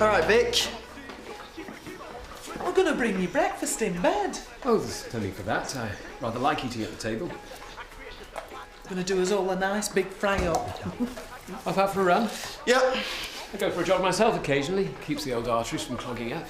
All right, Vic. I'm going to bring you breakfast in bed. Oh, there's no need for that. I rather like eating at the table. Going to do us all a nice big fry-up. Off out for a run? Yep. I go for a jog myself occasionally. Keeps the old arteries from clogging up.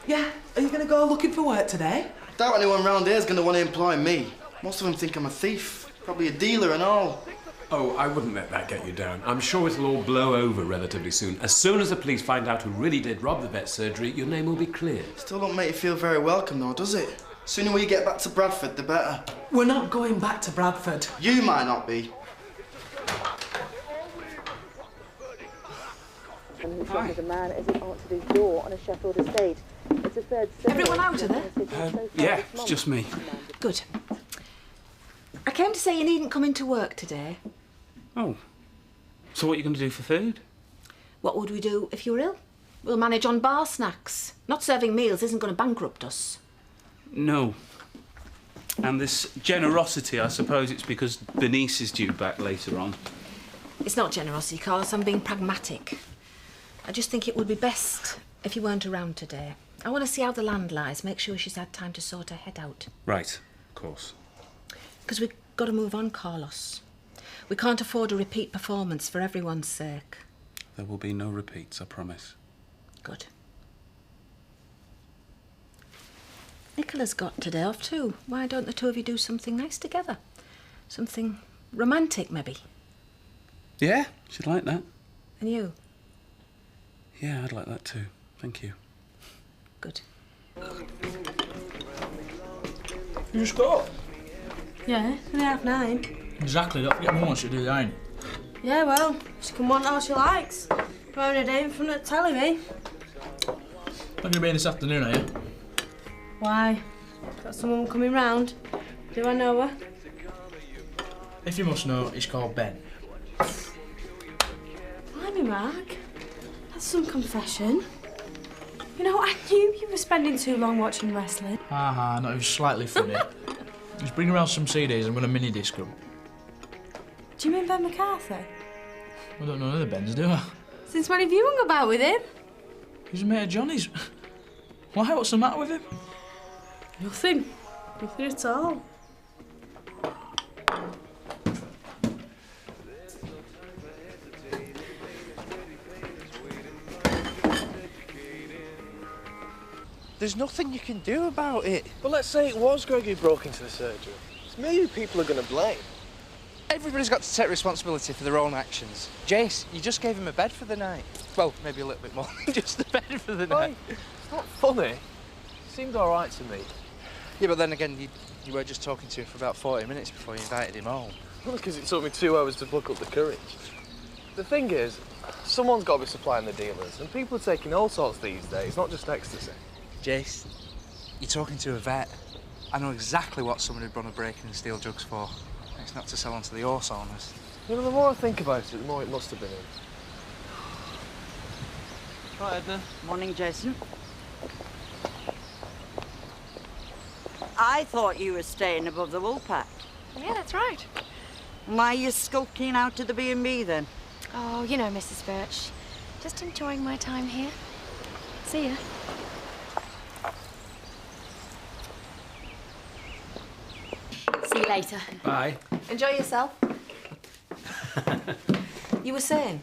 Yeah, are you going to go looking for work today? Doubt anyone round here is going to want to employ me. Most of them think I'm a thief. Probably a dealer and all. Oh, I wouldn't let that get you down. I'm sure it'll all blow over relatively soon. As soon as the police find out who really did rob the vet surgery, your name will be cleared. Still don't make you feel very welcome, though, does it? Sooner we get back to Bradford, the better. We're not going back to Bradford. You might not be. And who shot a man as he answered his door on a Sheffield estate. It's a third. Everyone out of there? Yeah, it's just me. Good. I came to say you needn't come into work today. Oh. So what are you going to do for food? What would we do if you were ill? We'll manage on bar snacks. Not serving meals isn't going to bankrupt us. No. And this generosity, I suppose it's because Bernice is due back later on. It's not generosity, Carlos. I'm being pragmatic. I just think it would be best if you weren't around today. I want to see how the land lies, make sure she's had time to sort her head out. Right, of course. Because we've got to move on, Carlos. We can't afford a repeat performance for everyone's sake. There will be no repeats, I promise. Good. Nicola's got today off too. Why don't the two of you do something nice together? Something romantic, maybe? Yeah, she'd like that. And you? Yeah, I'd like that too. Thank you. Good. You just got up? Yeah, it's only 9:30. Exactly, don't forget Mum wants you to do the ironing. Yeah, well, she can want all she likes. We're having a day in front of the telly, me. Not going to be in this afternoon, are you? Why? Got someone coming round? Do I know her? If you must know, he's called Ben. Blimey, Mark. That's some confession. You know, I knew you were spending too long watching wrestling. Not even slightly funny. Just bring around some CDs and run a mini-disc room. Do you mean Ben McCarthy? I don't know none of the Bens, do I? Since when have you hung about with him? He's a mate of Johnny's. Why? What's the matter with him? Nothing. Nothing at all. There's nothing you can do about it. But let's say it was Greg who broke into the surgery. It's me who people are going to blame. Everybody's got to take responsibility for their own actions. Jace, you just gave him a bed for the night. Well, maybe a little bit more than just a bed for the night. It's not funny. It seemed all right to me. Yeah, but then again, you were just talking to him for about 40 minutes before you invited him home. Well, because it took me 2 hours to pluck up the courage. The thing is, someone's got to be supplying the dealers, and people are taking all sorts these days, not just ecstasy. Jace, you're talking to a vet. I know exactly what someone who'd run a break-in and steal drugs for. It's not to sell on to the horse owners. You know, the more I think about it, the more it must have been him. Right, Edna. Morning, Jason. I thought you were staying above the Woolpack. Yeah, that's right. Why are you skulking out to the B&B then? Oh, you know, Mrs. Birch. Just enjoying my time here. See ya. See you later. Bye. Enjoy yourself. You were saying?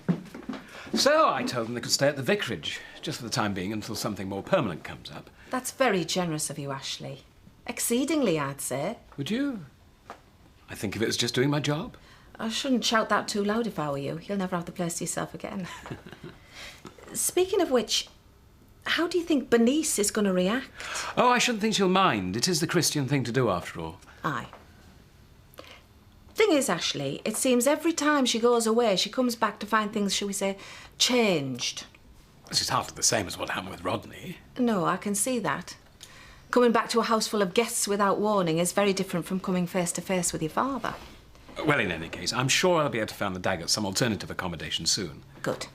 So I told them they could stay at the vicarage, just for the time being, until something more permanent comes up. That's very generous of you, Ashley. Exceedingly, I'd say. Would you? I think of it as just doing my job. I shouldn't shout that too loud if I were you. You'll never have the place to yourself again. Speaking of which, how do you think Bernice is going to react? Oh, I shouldn't think she'll mind. It is the Christian thing to do, after all. Aye. Thing is, Ashley, it seems every time she goes away, she comes back to find things, shall we say, changed. This is hardly the same as what happened with Rodney. No, I can see that. Coming back to a house full of guests without warning is very different from coming face to face with your father. Well, in any case, I'm sure I'll be able to find the Daggett some alternative accommodation soon. Good.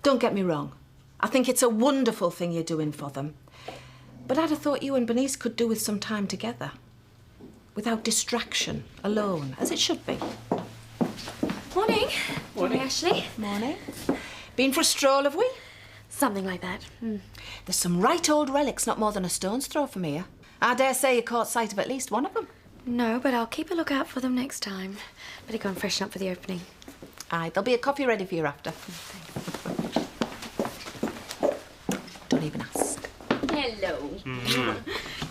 Don't get me wrong. I think it's a wonderful thing you're doing for them. But I'd have thought you and Bernice could do with some time together. Without distraction, alone, as it should be. Morning. Morning, Ashley. Morning. Been for a stroll, have we? Something like that. There's some right old relics not more than a stone's throw from here. I dare say you caught sight of at least one of them. No, but I'll keep a lookout for them next time. Better go and freshen up for the opening. Aye, there'll be a coffee ready for you after. Don't even ask. Hello.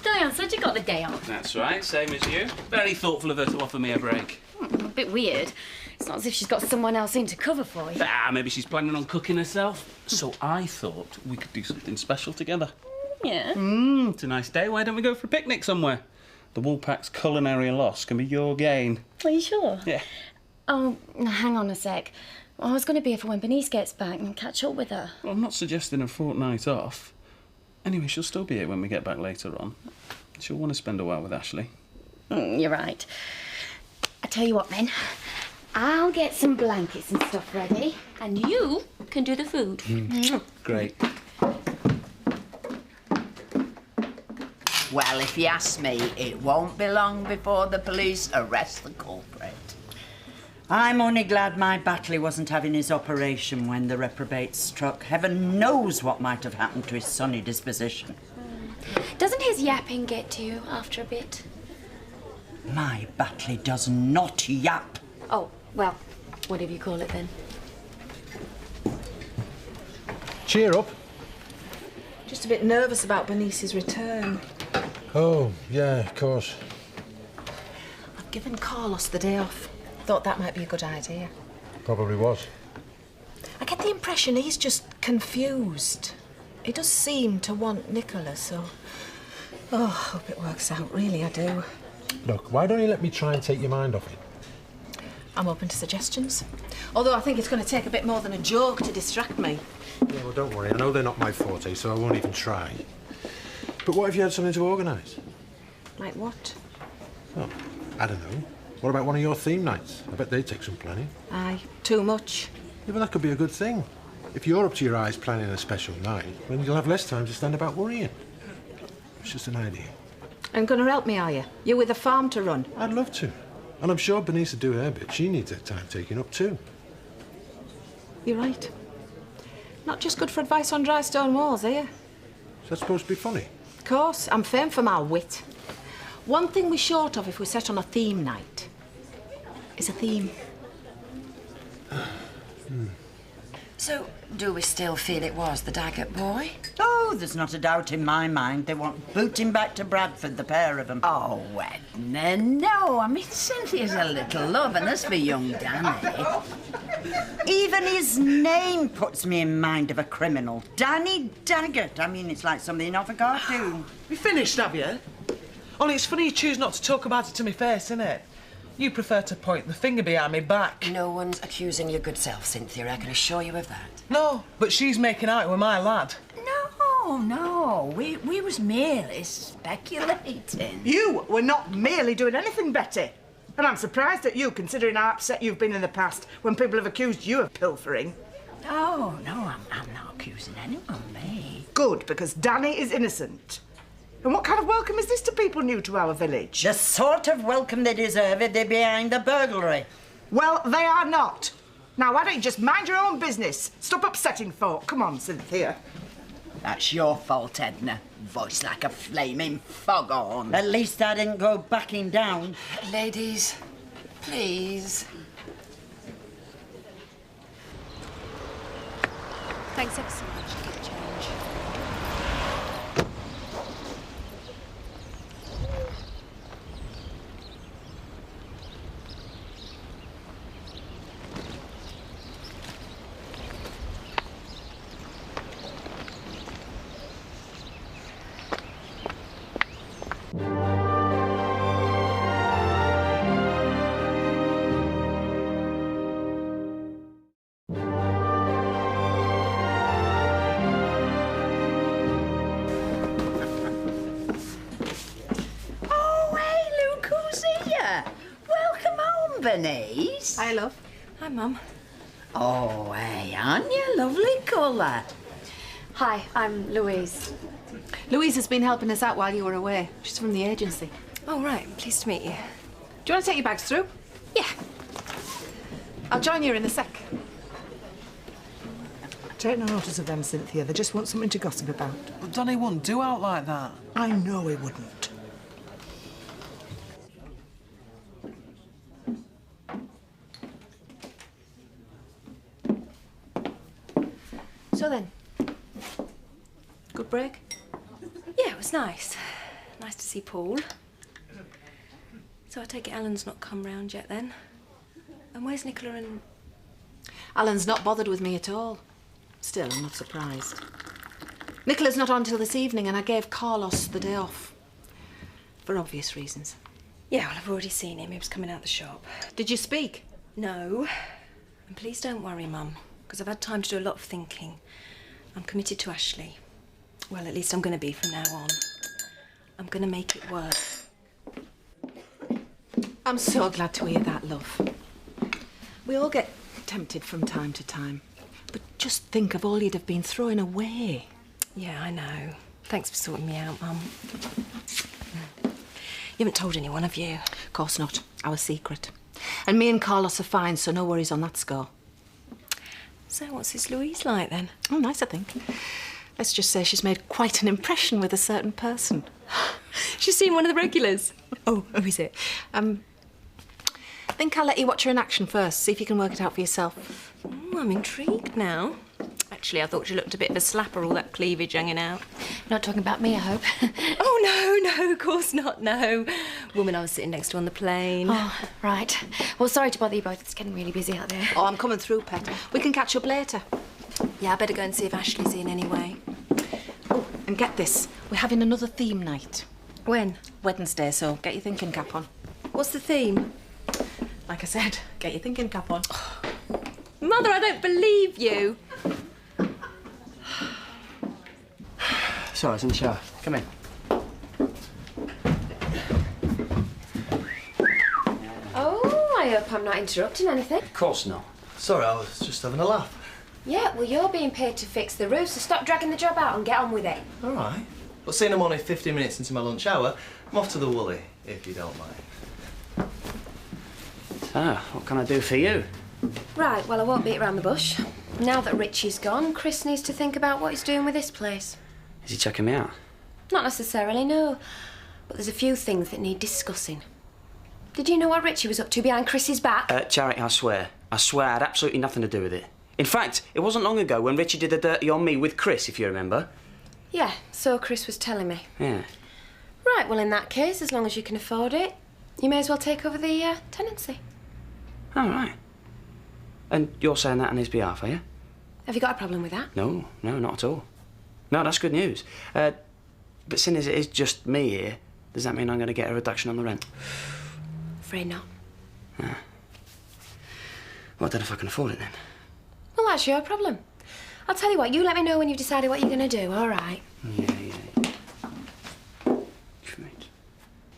Diane said you got the day off. That's right, same as you. Very thoughtful of her to offer me a break. A bit weird. It's not as if she's got someone else in to cover for you. Maybe she's planning on cooking herself. So I thought we could do something special together. Yeah? It's a nice day. Why don't we go for a picnic somewhere? The Woolpack's culinary loss can be your gain. Are you sure? Yeah. Oh, hang on a sec. I was going to be here for when Bernice gets back and catch up with her. Well, I'm not suggesting a fortnight off. Anyway, she'll still be here when we get back later on. She'll want to spend a while with Ashley. You're right. I tell you what, then. I'll get some blankets and stuff ready, and you can do the food. Great. Well, if you ask me, it won't be long before the police arrest the culprit. I'm only glad my Batley wasn't having his operation when the reprobate struck. Heaven knows what might have happened to his sunny disposition. Doesn't his yapping get to you after a bit? My Batley does not yap. Oh, well, whatever you call it then. Cheer up. Just a bit nervous about Bernice's return. Oh, yeah, of course. I've given Carlos the day off. Thought that might be a good idea. Probably was. I get the impression he's just confused. He does seem to want Nicola, so... Oh, I hope it works out, really, I do. Look, why don't you let me try and take your mind off it? I'm open to suggestions. Although I think it's going to take a bit more than a joke to distract me. Yeah, well, don't worry. I know they're not my forte, so I won't even try. But what if you had something to organise? Like what? Well, I don't know. What about one of your theme nights? I bet they'd take some planning. Aye, too much. Yeah, but that could be a good thing. If you're up to your eyes planning a special night, then you'll have less time to stand about worrying. It's just an idea. And going to help me, are you? You with a farm to run? I'd love to. And I'm sure Bernice would do her bit. She needs her time taken up too. You're right. Not just good for advice on dry stone walls, are you? Is that supposed to be funny? Of course. I'm famed for my wit. One thing we're short of if we set on a theme night is a theme. So, do we still feel it was the Daggett boy? Oh, there's not a doubt in my mind. They want booting back to Bradford, the pair of them. Oh, Edna, no. I mean, Cynthia's a little loviness for young Danny. Even his name puts me in mind of a criminal. Danny Daggett. I mean, it's like something off a cartoon. You finished, have you? Only it's funny you choose not to talk about it to me face, innit? You prefer to point the finger behind me back. No one's accusing your good self, Cynthia. I can assure you of that. No, but she's making out with my lad. No, we was merely speculating. You were not merely doing anything, Betty. And I'm surprised at you, considering how upset you've been in the past when people have accused you of pilfering. Oh, no, I'm not accusing anyone, me. Good, because Danny is innocent. And what kind of welcome is this to people new to our village? The sort of welcome they deserve if they're behind the burglary. Well, they are not. Now, why don't you just mind your own business? Stop upsetting folk. Come on, Cynthia. That's your fault, Edna. Voice like a flaming foghorn. At least I didn't go backing down. Ladies, please. Thanks ever so much. Keep change. Bernice. Hi, love. Hi, Mum. Oh, hey, aren't you lovely colour? Hi, I'm Louise. Louise has been helping us out while you were away. She's from the agency. Oh, right. Pleased to meet you. Do you want to take your bags through? Yeah. I'll join you in a sec. Take no notice of them, Cynthia. They just want something to gossip about. But Donny wouldn't do out like that. I know he wouldn't. So then, good break? Yeah, it was nice. Nice to see Paul. So I take it Alan's not come round yet then? And where's Nicola and... Alan's not bothered with me at all. Still, I'm not surprised. Nicola's not on till this evening and I gave Carlos the day off. For obvious reasons. Yeah, well, I've already seen him. He was coming out the shop. Did you speak? No. And please don't worry, Mum, because I've had time to do a lot of thinking. I'm committed to Ashley. Well, at least I'm going to be from now on. I'm going to make it work. I'm so glad to hear that, love. We all get tempted from time to time. But just think of all you'd have been throwing away. Yeah, I know. Thanks for sorting me out, Mum. You haven't told anyone, have you? Of course not. Our secret. And me and Carlos are fine, so no worries on that score. So what's this Louise like, then? Oh, nice, I think. Let's just say she's made quite an impression with a certain person. She's seen one of the regulars. Oh, who is it? I think I'll let you watch her in action first, see if you can work it out for yourself. I'm intrigued now. Actually, I thought she looked a bit of a slapper, all that cleavage hanging out. Not talking about me, I hope. Oh, no, of course not, no. Woman I was sitting next to on the plane. Oh, right. Well, sorry to bother you both. It's getting really busy out there. Oh, I'm coming through, Pet. We can catch up later. Yeah, I better go and see if Ashley's in anyway. Oh, and get this. We're having another theme night. When? Wednesday, so get your thinking cap on. What's the theme? Like I said, get your thinking cap on. Mother, I don't believe you. Sorry, I was in the shower. Come in. Oh, I hope I'm not interrupting anything. Of course not. Sorry, I was just having a laugh. Yeah, well, you're being paid to fix the roof, so stop dragging the job out and get on with it. All right. But seeing I'm only 15 minutes into my lunch hour, I'm off to the Woolly, if you don't mind. So, what can I do for you? Right, well, I won't beat around the bush. Now that Richie's gone, Chris needs to think about what he's doing with this place. Is he checking me out? Not necessarily, no. But there's a few things that need discussing. Did you know what Richie was up to behind Chris's back? Charity, I swear I had absolutely nothing to do with it. In fact, it wasn't long ago when Richie did the dirty on me with Chris, if you remember. Yeah, so Chris was telling me. Yeah. Right, well, in that case, as long as you can afford it, you may as well take over the tenancy. All right. And you're saying that on his behalf, are you? Have you got a problem with that? No, not at all. No, that's good news. But seeing as it is just me here, does that mean I'm going to get a reduction on the rent? Afraid not. Yeah. Well, I don't know if I can afford it then. Well, that's your problem. I'll tell you what, you let me know when you've decided what you're going to do, all right? Yeah.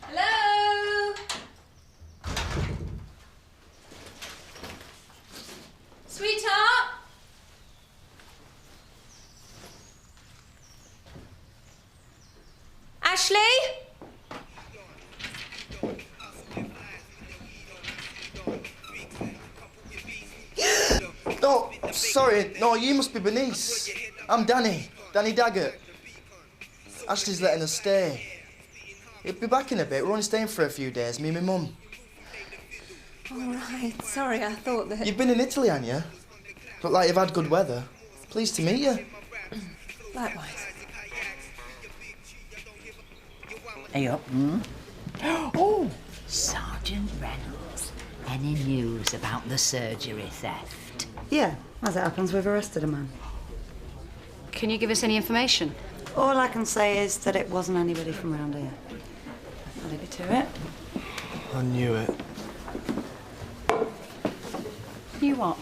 Hello? Sweetheart? Ashley? Oh, sorry. No, you must be Bernice. I'm Danny. Danny Daggett. Ashley's letting us stay. He'll be back in a bit. We're only staying for a few days, me and my mum. All right. Sorry, I thought that... You've been in Italy, haven't you? Look like you've had good weather. Pleased to meet you. Likewise. Are you up? Oh, Sergeant Reynolds. Any news about the surgery theft? Yeah, as it happens, we've arrested a man. Can you give us any information? All I can say is that it wasn't anybody from around here. I'll leave you to it. I knew it. You what?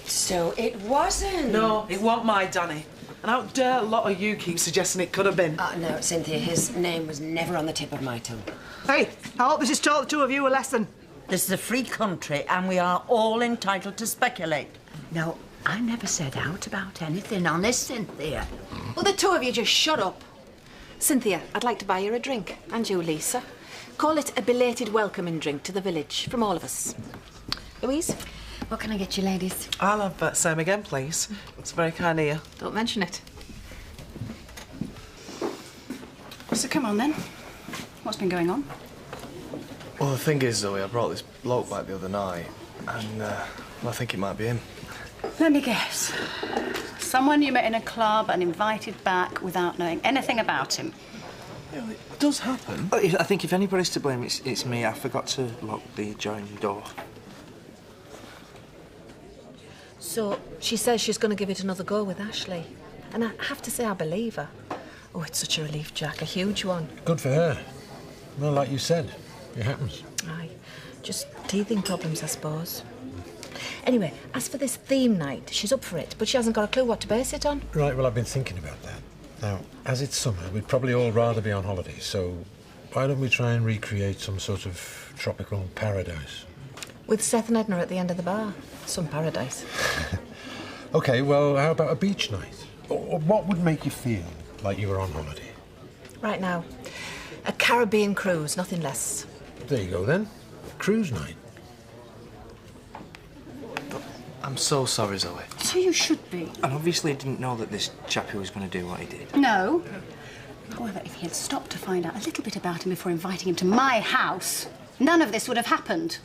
So it wasn't? No, it wasn't my Danny. And how dare a lot of you keep suggesting it could have been? No, Cynthia, his name was never on the tip of my tongue. Hey, I hope this has taught the two of you a lesson. This is a free country and we are all entitled to speculate. No, I never said out about anything, honest, Cynthia. Well, the two of you just shut up. Cynthia, I'd like to buy you a drink. And you, Lisa. Call it a belated welcoming drink to the village from all of us. Louise? What can I get you, ladies? I'll have that same again, please. It's very kind of you. Don't mention it. So come on, then. What's been going on? Well, the thing is, Zoe, I brought this bloke back the other night, and I think it might be him. Let me guess. Someone you met in a club and invited back without knowing anything about him. Yeah, well, it does happen. I think if anybody's to blame, it's me. I forgot to lock the adjoining door. So she says she's going to give it another go with Ashley. And I have to say I believe her. Oh, it's such a relief, Jack, a huge one. Good for her. Well, like you said, it happens. Aye, just teething problems, I suppose. Anyway, as for this theme night, she's up for it, but she hasn't got a clue what to base it on. Right, well, I've been thinking about that. Now, as it's summer, we'd probably all rather be on holiday, so why don't we try and recreate some sort of tropical paradise? With Seth and Edna at the end of the bar. Some paradise. OK, well, how about a beach night? Or what would make you feel like you were on holiday? Right now, a Caribbean cruise, nothing less. There you go, then. Cruise night. I'm so sorry, Zoe. So you should be. And obviously didn't know that this chap who was going to do what he did. No. However, if he had stopped to find out a little bit about him before inviting him to my house, none of this would have happened.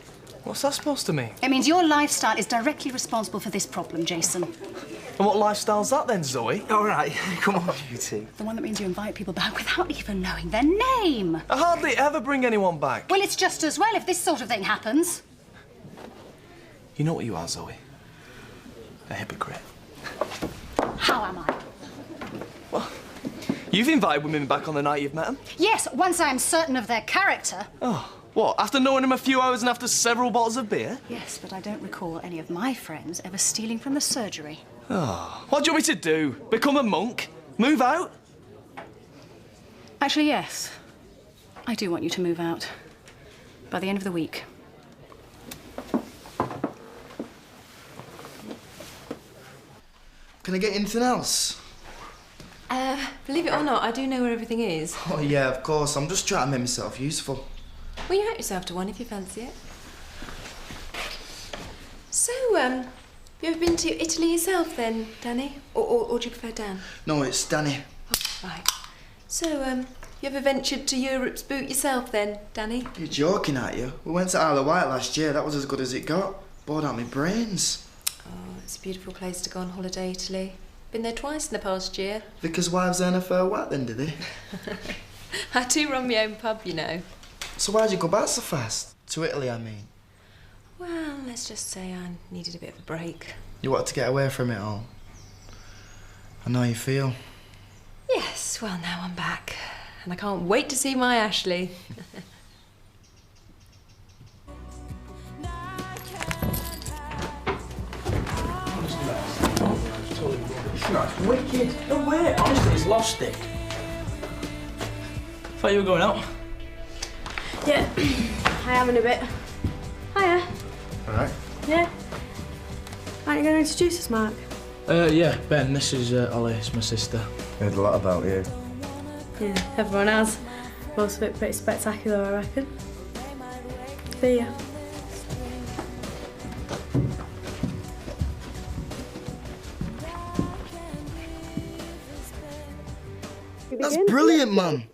What's that supposed to mean? It means your lifestyle is directly responsible for this problem, Jason. And what lifestyle's that then, Zoe? All right, come on, you two. The one that means you invite people back without even knowing their name. I hardly ever bring anyone back. Well, it's just as well if this sort of thing happens. You know what you are, Zoe? A hypocrite. How am I? You've invited women back on the night you've met them? Yes, once I am certain of their character. Oh, what? After knowing them a few hours and after several bottles of beer? Yes, but I don't recall any of my friends ever stealing from the surgery. Oh, what do you want me to do? Become a monk? Move out? Actually, yes. I do want you to move out. By the end of the week. Can I get anything else? Believe it or not, I do know where everything is. Oh, yeah, of course. I'm just trying to make myself useful. Well, you help yourself to one if you fancy it. So, have you ever been to Italy yourself then, Danny? Or do you prefer Dan? No, it's Danny. Oh, right. So, you ever ventured to Europe's boot yourself then, Danny? You're joking, aren't you? We went to Isle of Wight last year. That was as good as it got. Bored out my brains. Oh, it's a beautiful place to go on holiday, Italy. Been there twice in the past year. Vicar's wives earn a fair whack then, do they? I do run my own pub, you know. So why'd you go back so fast? To Italy, I mean. Well, let's just say I needed a bit of a break. You wanted to get away from it all. I know how you feel. Yes, well, now I'm back. And I can't wait to see my Ashley. It's wicked. No way. Honestly, he's lost it. Thought you were going out. Yeah, I am in a bit. Hiya. All right. Yeah. Aren't you going to introduce us, Mark? Yeah, Ben, this is Ollie, it's my sister. Heard a lot about you. Yeah, everyone has. Most of it pretty spectacular, I reckon. See ya. That's brilliant, man.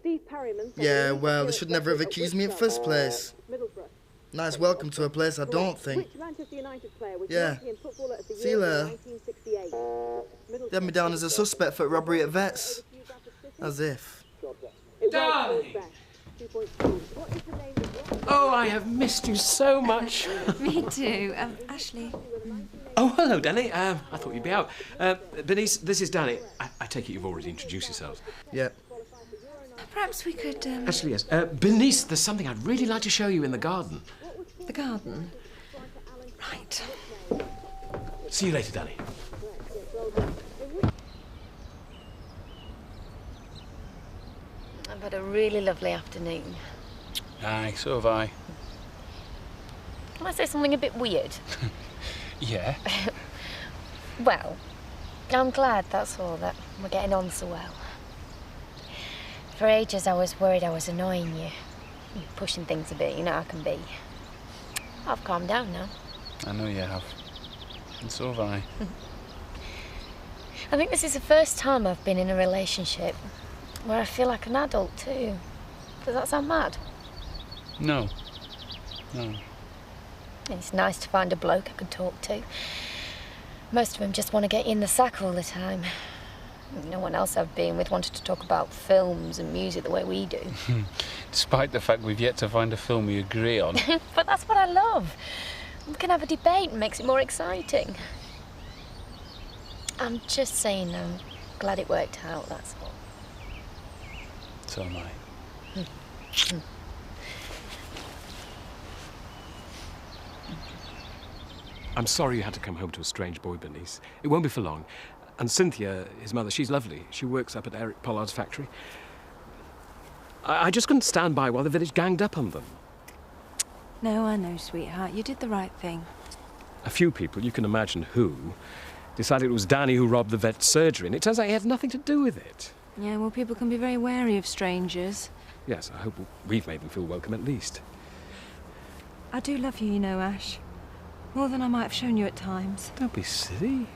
Yeah, well, they should never have accused me in the first place. Nice welcome to a place I don't think. Yeah. See you later. They had me down as a suspect for robbery at Vets. As if. Darling! Oh, I have missed you so much. Me too. Ashley. Oh, hello, Danny. I thought you'd be out. Bernice, this is Danny. I take it you've already introduced yourselves. Yeah. Perhaps we could, Actually, yes. Bernice, there's something I'd really like to show you in the garden. The garden? Right. See you later, Danny. I've had a really lovely afternoon. Aye, so have I. Can I say something a bit weird? Yeah. Well, I'm glad, that's all, that we're getting on so well. For ages I was worried I was annoying you. You pushing things a bit, you know how I can be. I've calmed down now. I know you have. And so have I. I think this is the first time I've been in a relationship where I feel like an adult too. Does that sound mad? No. No. It's nice to find a bloke I can talk to. Most of them just want to get you in the sack all the time. No one else I've been with wanted to talk about films and music the way we do. Despite the fact we've yet to find a film we agree on. But that's what I love. We can have a debate and makes it more exciting. I'm just saying I'm glad it worked out, that's all. So am I. I'm sorry you had to come home to a strange boy, Bernice. It won't be for long. And Cynthia, his mother, she's lovely. She works up at Eric Pollard's factory. I just couldn't stand by while the village ganged up on them. No, I know, sweetheart. You did the right thing. A few people, you can imagine who, decided it was Danny who robbed the vet's surgery, and it turns out he had nothing to do with it. Yeah, well, people can be very wary of strangers. Yes, I hope we've made them feel welcome at least. I do love you, you know, Ash. More than I might have shown you at times. Don't be silly.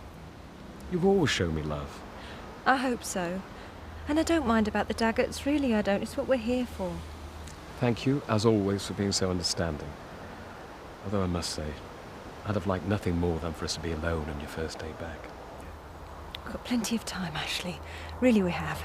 You've always shown me love. I hope so. And I don't mind about the Daggetts, really I don't. It's what we're here for. Thank you, as always, for being so understanding. Although I must say, I'd have liked nothing more than for us to be alone on your first day back. We've got plenty of time, Ashley. Really we have.